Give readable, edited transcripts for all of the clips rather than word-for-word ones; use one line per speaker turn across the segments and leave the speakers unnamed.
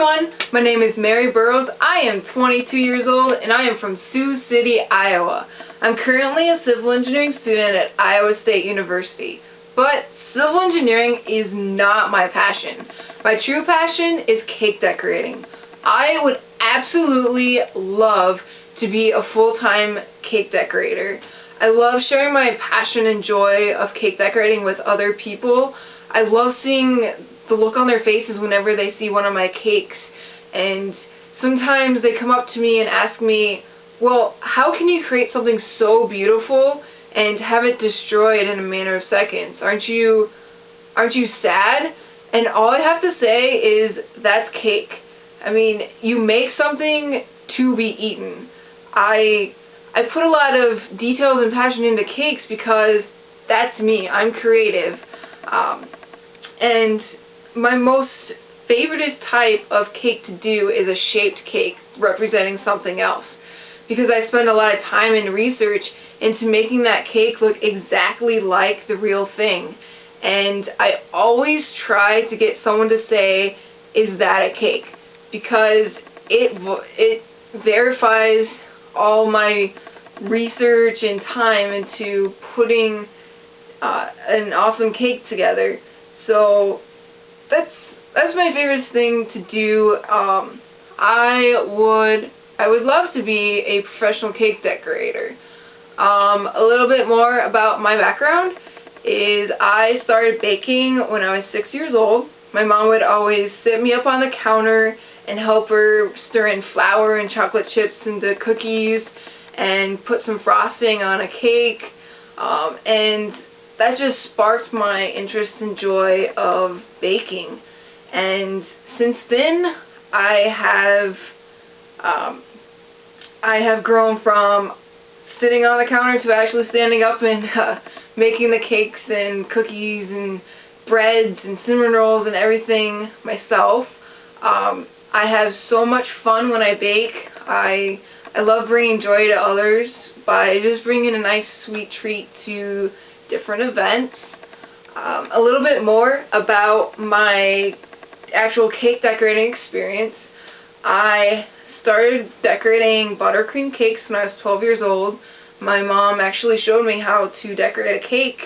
everyone, my name is Mary Burroughs. I am 22 years old and I am from Sioux City, Iowa. I'm currently a civil engineering student at Iowa State University, but civil engineering is not my passion. My true passion is cake decorating. I would absolutely love to be a full-time cake decorator. I love sharing my passion and joy of cake decorating with other people. I love seeing the look on their faces whenever they see one of my cakes, and sometimes they come up to me and ask me, well, how can you create something so beautiful and have it destroyed in a matter of seconds? Aren't you sad? And all I have to say is, that's cake. I mean, you make something to be eaten. I put a lot of details and passion into cakes because that's me. I'm creative. And my most favorite type of cake to do is a shaped cake representing something else, because I spend a lot of time and research into making that cake look exactly like the real thing. And I always try to get someone to say, is that a cake? Because it verifies all my research and time into putting an awesome cake together. So that's my favorite thing to do. I would love to be a professional cake decorator. A little bit more about my background is I started baking when I was 6 years old. My mom would always sit me up on the counter and help her stir in flour and chocolate chips into cookies and put some frosting on a cake, and that just sparked my interest and joy of baking. And since then, I have grown from sitting on the counter to actually standing up and making the cakes and cookies and breads and cinnamon rolls and everything myself. I have so much fun when I bake. I love bringing joy to others by just bringing a nice sweet treat to different events. A little bit more about my actual cake decorating experience. I started decorating buttercream cakes when I was 12 years old. My mom actually showed me how to decorate a cake.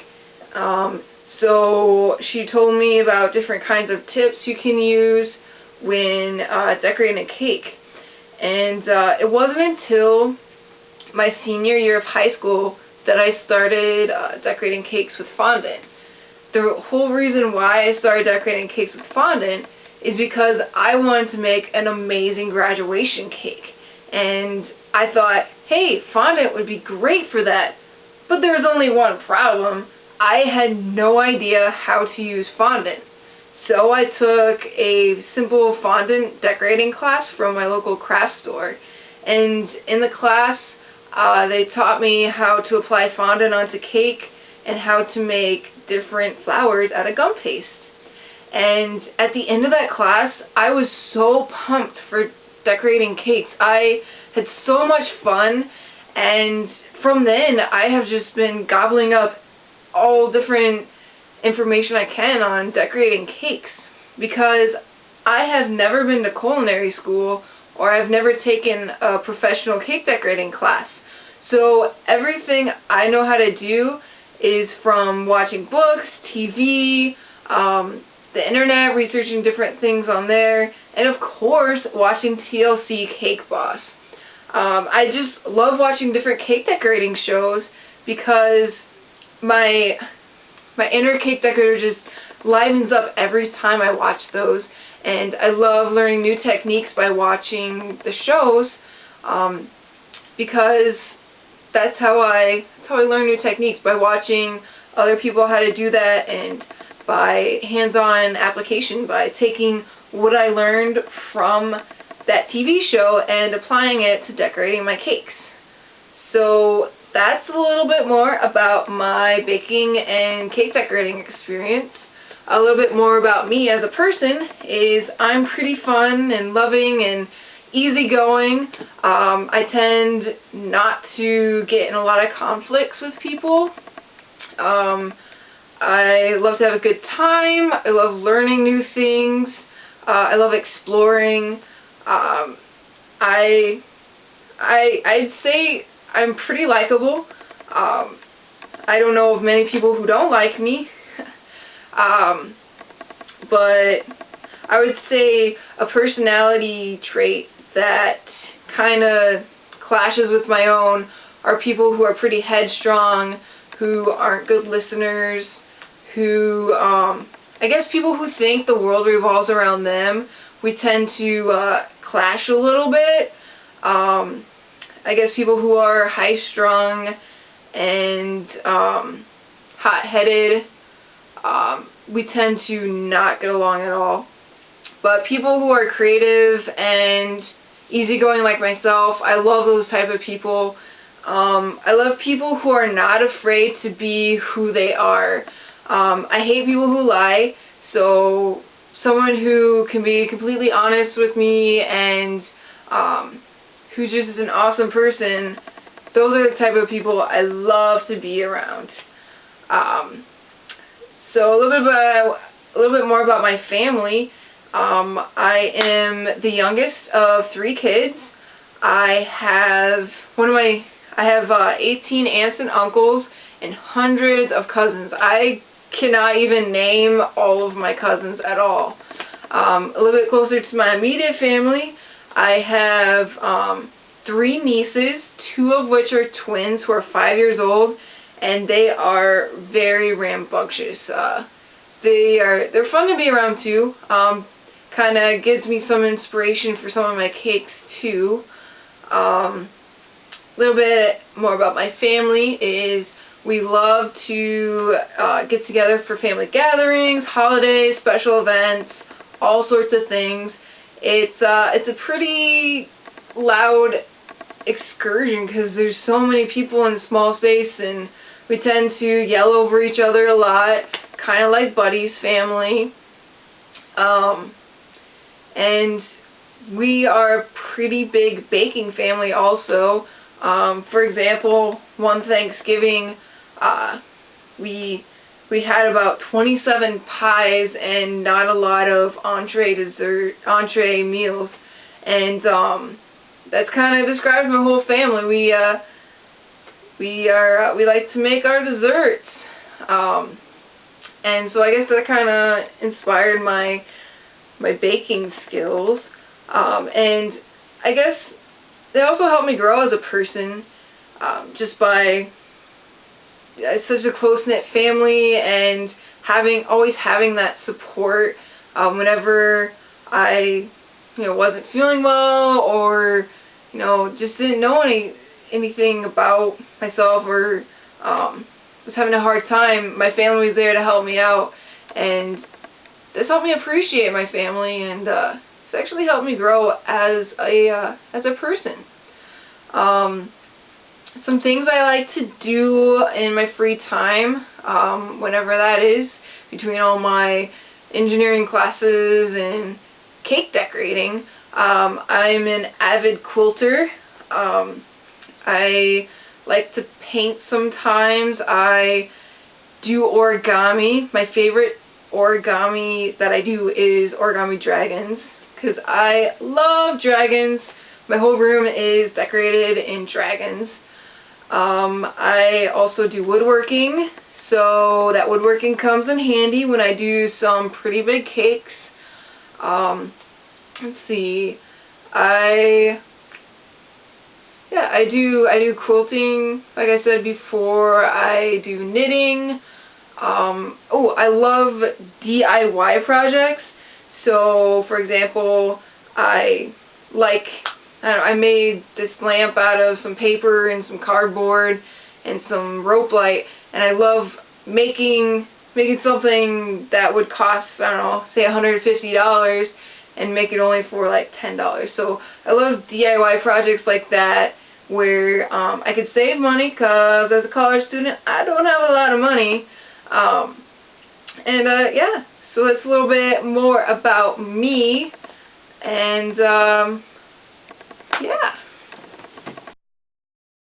So she told me about different kinds of tips you can use when decorating a cake. And it wasn't until my senior year of high school that I started decorating cakes with fondant. The whole reason why I started decorating cakes with fondant is because I wanted to make an amazing graduation cake. And I thought, hey, fondant would be great for that. But there was only one problem. I had no idea how to use fondant. So I took a simple fondant decorating class from my local craft store. And in the class, they taught me how to apply fondant onto cake and how to make different flowers out of gum paste. And at the end of that class, I was so pumped for decorating cakes. I had so much fun, and from then I have just been gobbling up all different information I can on decorating cakes, because I have never been to culinary school or I've never taken a professional cake decorating class. So everything I know how to do is from watching books, TV, the internet, researching different things on there, and of course watching TLC Cake Boss. I just love watching different cake decorating shows because my inner cake decorator just livens up every time I watch those, and I love learning new techniques by watching the shows, because that's how I learn new techniques, by watching other people how to do that, and by hands-on application, by taking what I learned from that TV show and applying it to decorating my cakes. So that's a little bit more about my baking and cake decorating experience. A little bit more about me as a person is I'm pretty fun and loving and easygoing. I tend not to get in a lot of conflicts with people. I love to have a good time. I love learning new things. I love exploring. I'd say I'm pretty likable. I don't know of many people who don't like me. But I would say a personality trait that kind of clashes with my own are people who are pretty headstrong, who aren't good listeners, who, I guess people who think the world revolves around them. We tend to clash a little bit. I guess people who are high-strung and hot-headed, we tend to not get along at all. But people who are creative and easygoing like myself, I love those type of people. I love people who are not afraid to be who they are. I hate people who lie, so someone who can be completely honest with me and who's just an awesome person, those are the type of people I love to be around. So a little bit more about my family. I am the youngest of 3 kids. I have 18 aunts and uncles and hundreds of cousins. I cannot even name all of my cousins at all. A little bit closer to my immediate family, I have 3 nieces, 2 of which are twins who are 5 years old, and they are very rambunctious. They're fun to be around too. Kind of gives me some inspiration for some of my cakes too. A little bit more about my family is we love to get together for family gatherings, holidays, special events, all sorts of things. It's a pretty loud excursion because there's so many people in a small space, and we tend to yell over each other a lot, kind of like buddies, family. And we are a pretty big baking family also. For example, one Thanksgiving, we had about 27 pies and not a lot of entree meals, and that's kind of describes my whole family. We like to make our desserts, and so I guess that kind of inspired my baking skills, and I guess they also helped me grow as a person, just by such a close-knit family and always having that support whenever I wasn't feeling well, or just didn't know anything about myself, or was having a hard time. My family was there to help me out, and this helped me appreciate my family, and it's actually helped me grow as a person. Some things I like to do in my free time, whenever that is, between all my engineering classes and cake decorating. I'm an avid quilter. I like to paint sometimes. I do origami. My favorite origami that I do is origami dragons, because I love dragons. My whole room is decorated in dragons. I also do woodworking, so that woodworking comes in handy when I do some pretty big cakes. Let's see, I do quilting, like I said before. I do knitting. I love DIY projects. So, for example, I made this lamp out of some paper and some cardboard and some rope light, and I love making something that would cost, I don't know, say $150, and make it only for like $10. So I love DIY projects like that, where I could save money, because as a college student I don't have a lot of money. Yeah, so that's a little bit more about me, and